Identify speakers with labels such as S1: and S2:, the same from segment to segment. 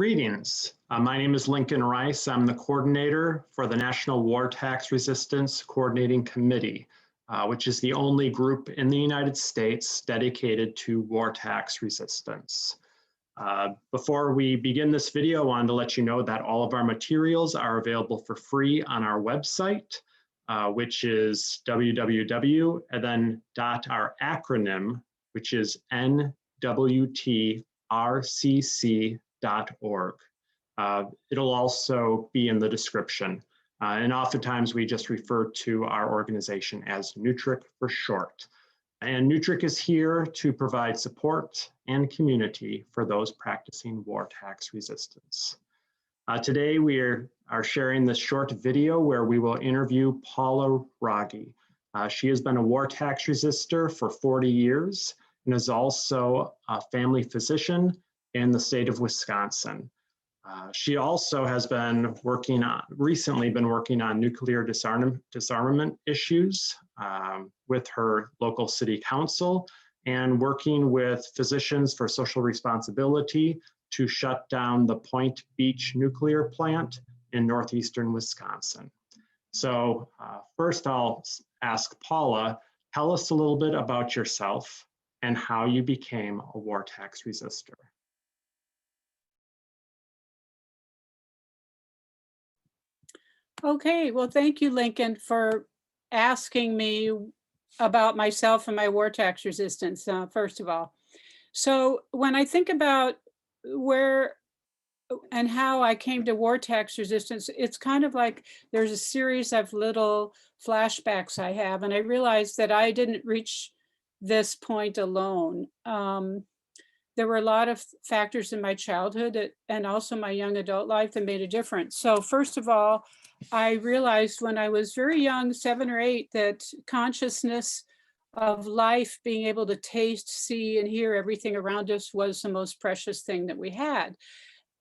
S1: Greetings. My name is Lincoln Rice. I'm the coordinator for the National War Tax Resistance Coordinating Committee, which is the only group in the United States dedicated to war tax resistance. Before we begin this video, I wanted to let you know that all of our materials are available for free on our website, which is www, and then our acronym, which is nwtrcc.org. It'll also be in the description. And oftentimes we just refer to our organization as NUTRIC for short. And NUTRIC is here to provide support and community for those practicing war tax resistance. Today we are sharing this short video where we will interview Paula Rogge. She has been a war tax resistor for 40 years and is also a family physician in the state of Wisconsin. She also has been recently been working on nuclear disarmament issues with her local city council and working with Physicians for Social Responsibility to shut down the Point Beach nuclear plant in northeastern Wisconsin. So first I'll ask Paula, tell us a little bit about yourself and how you became a war tax resistor.
S2: Okay, well, thank you, Lincoln, for asking me about myself and my war tax resistance, first of all. So when I think about where and how I came to war tax resistance, it's kind of like there's a series of little flashbacks I have, and I realized that I didn't reach this point alone. There were a lot of factors in my childhood and also my young adult life that made a difference. So first of all, I realized when I was very young, 7 or 8, that consciousness of life, being able to taste, see, and hear everything around us was the most precious thing that we had.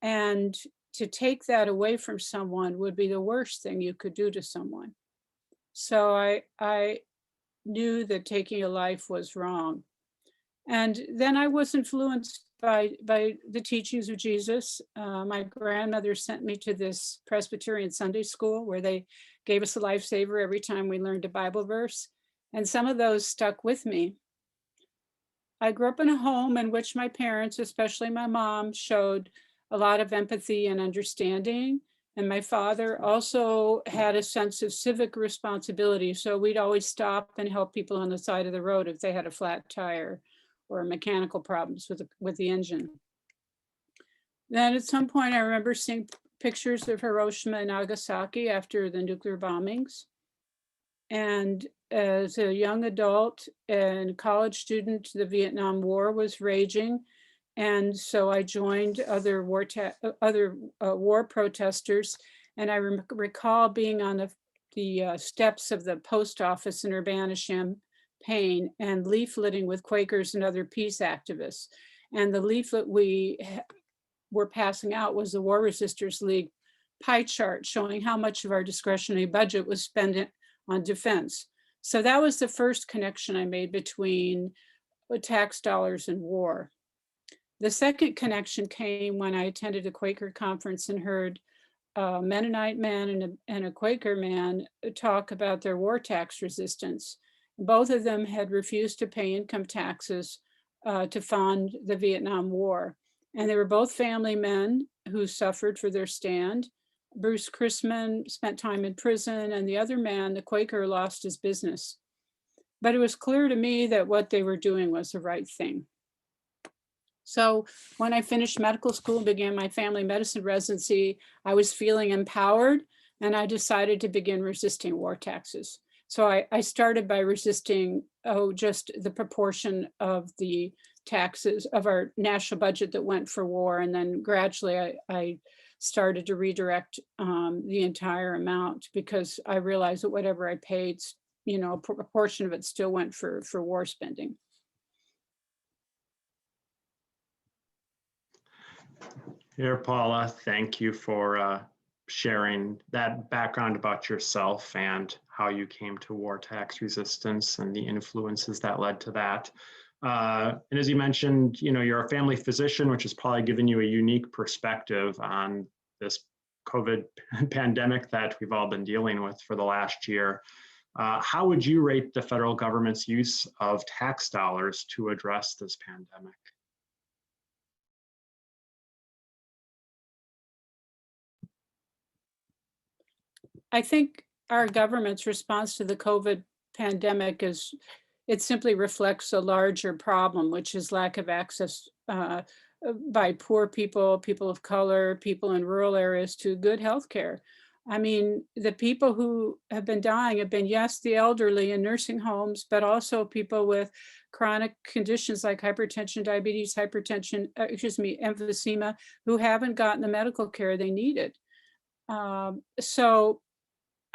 S2: And to take that away from someone would be the worst thing you could do to someone. So I knew that taking a life was wrong. And then I was influenced by the teachings of Jesus. My grandmother sent me to this Presbyterian Sunday school where they gave us a lifesaver every time we learned a Bible verse. And some of those stuck with me. I grew up in a home in which my parents, especially my mom, showed a lot of empathy and understanding. And my father also had a sense of civic responsibility. So we'd always stop and help people on the side of the road if they had a flat tire or mechanical problems with the engine. Then at some point, I remember seeing pictures of Hiroshima and Nagasaki after the nuclear bombings. And as a young adult and college student, the Vietnam War was raging. And so I joined other war protesters. And I recall being on the steps of the post office in Urbana-Champaign and leafleting with Quakers and other peace activists. And the leaflet we were passing out was the War Resisters League pie chart showing how much of our discretionary budget was spent on defense. So that was the first connection I made between tax dollars and war. The second connection came when I attended a Quaker conference and heard a Mennonite man and a Quaker man talk about their war tax resistance. Both of them had refused to pay income taxes to fund the Vietnam War. And they were both family men who suffered for their stand. Bruce Chrisman spent time in prison, and the other man, the Quaker, lost his business. But it was clear to me that what they were doing was the right thing. So when I finished medical school and began my family medicine residency, I was feeling empowered, and I decided to begin resisting war taxes. So I started by resisting, just the proportion of the taxes of our national budget that went for war. And then gradually I started to redirect the entire amount because I realized that whatever I paid, a proportion of it still went for war spending.
S1: Here, Paula, thank you for sharing that background about yourself and how you came to war tax resistance and the influences that led to that. And as you mentioned, you're a family physician, which has probably given you a unique perspective on this COVID pandemic that we've all been dealing with for the last year. How would you rate the federal government's use of tax dollars to address this pandemic?
S2: I think our government's response to the COVID pandemic it simply reflects a larger problem, which is lack of access by poor people, people of color, people in rural areas to good health care. I mean, the people who have been dying have been, yes, the elderly in nursing homes, but also people with chronic conditions like hypertension, diabetes, emphysema, who haven't gotten the medical care they needed. So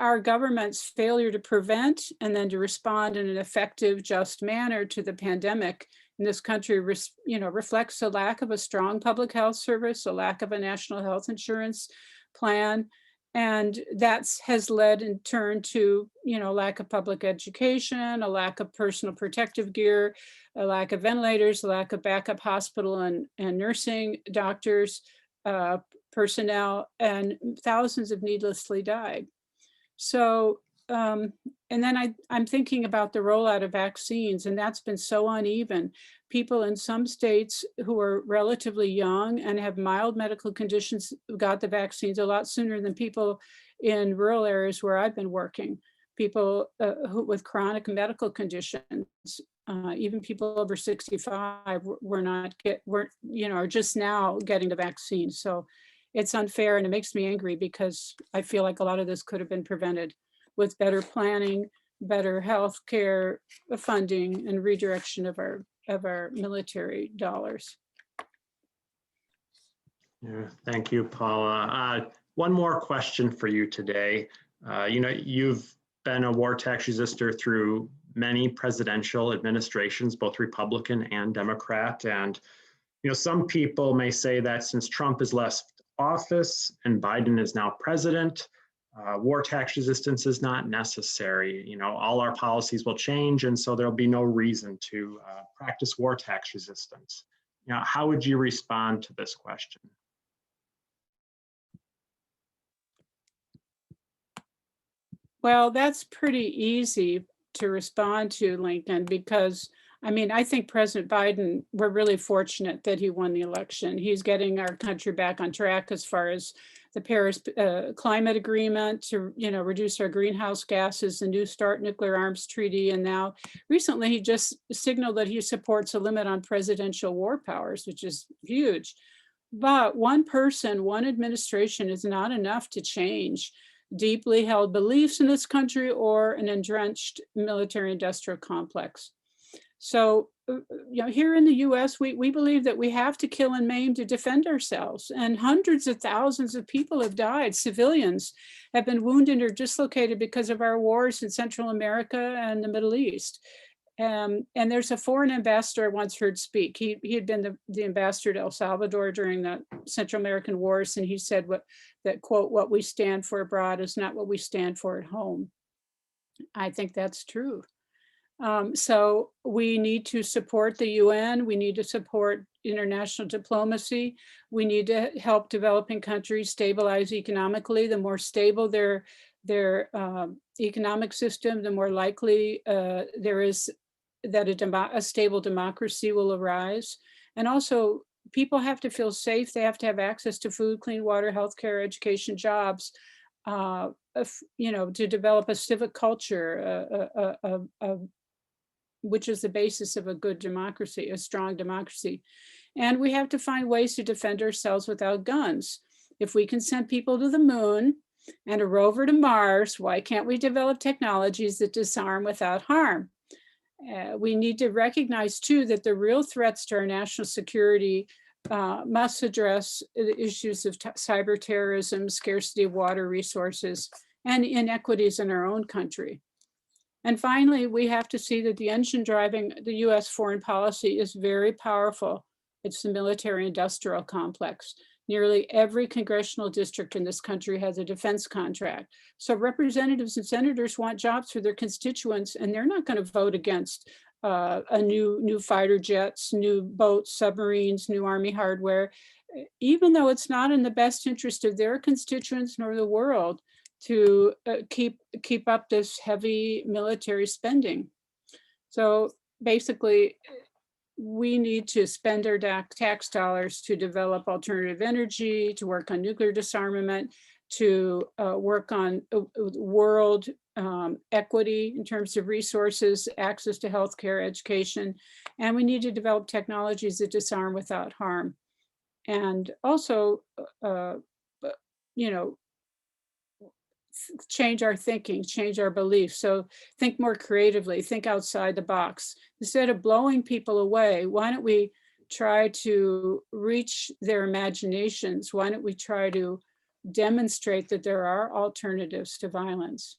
S2: our government's failure to prevent and then to respond in an effective, just manner to the pandemic in this country, reflects a lack of a strong public health service, a lack of a national health insurance plan. And that has led in turn to, lack of public education, a lack of personal protective gear, a lack of ventilators, a lack of backup hospital and nursing doctors, personnel, and thousands have needlessly died. So, and then I'm thinking about the rollout of vaccines, and that's been so uneven. People in some states who are relatively young and have mild medical conditions got the vaccines a lot sooner than people in rural areas where I've been working. People with chronic medical conditions, even people over 65 are just now getting the vaccine. So it's unfair, and it makes me angry because I feel like a lot of this could have been prevented with better planning, better health care funding, and redirection of our military dollars.
S1: Yeah, thank you, Paula. One more question for you today. You've been a war tax resistor through many presidential administrations, both Republican and Democrat. And, some people may say that since Trump has left office and Biden is now president, war tax resistance is not necessary. All our policies will change, and so there'll be no reason to practice war tax resistance. How would you respond to this question?
S2: Well, that's pretty easy to respond to, Lincoln, because I think President Biden, we're really fortunate that he won the election. He's getting our country back on track as far as the Paris Climate Agreement to, reduce our greenhouse gases, the New START nuclear arms treaty. And now recently he just signaled that he supports a limit on presidential war powers, which is huge. But one person, one administration is not enough to change deeply held beliefs in this country or an entrenched military industrial complex. So, here in the US, we believe that we have to kill and maim to defend ourselves. And hundreds of thousands of people have died. Civilians have been wounded or dislocated because of our wars in Central America and the Middle East. And there's a foreign ambassador I once heard speak. He had been the ambassador to El Salvador during the Central American wars. And he said that, quote, "What we stand for abroad is not what we stand for at home." I think that's true. So we need to support the UN. We need to support international diplomacy. We need to help developing countries stabilize economically. The more stable their economic system, the more likely there is that a stable democracy will arise. And also, people have to feel safe. They have to have access to food, clean water, healthcare, education, jobs. To develop a civic culture, which is the basis of a good democracy, a strong democracy. And we have to find ways to defend ourselves without guns. If we can send people to the moon and a rover to Mars, why can't we develop technologies that disarm without harm? We need to recognize too that the real threats to our national security must address the issues of cyber terrorism, scarcity of water resources, and inequities in our own country. And finally, we have to see that the engine driving the US foreign policy is very powerful. It's the military industrial complex. Nearly every congressional district in this country has a defense contract. So representatives and senators want jobs for their constituents, and they're not going to vote against new fighter jets, new boats, submarines, new Army hardware, even though it's not in the best interest of their constituents nor the world to keep up this heavy military spending. So basically, we need to spend our tax dollars to develop alternative energy, to work on nuclear disarmament, to work on world equity in terms of resources, access to healthcare, education, and we need to develop technologies that disarm without harm. And also, you know, change our thinking, change our beliefs. So think more creatively, think outside the box. Instead of blowing people away, why don't we try to reach their imaginations? Why don't we try to demonstrate that there are alternatives to violence?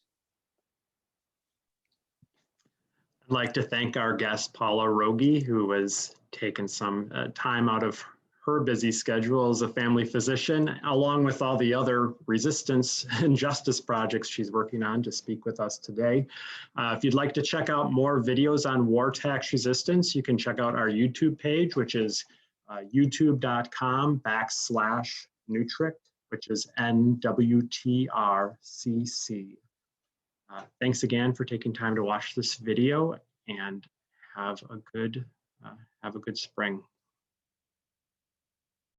S1: I'd like to thank our guest, Paula Rogge, who has taken some time out of her busy schedule as a family physician, along with all the other resistance and justice projects she's working on, to speak with us today. If you'd like to check out more videos on war tax resistance, you can check out our YouTube page, which is youtube.com/Nutric, which is NWTRCC. Thanks again for taking time to watch this video, and have a good spring.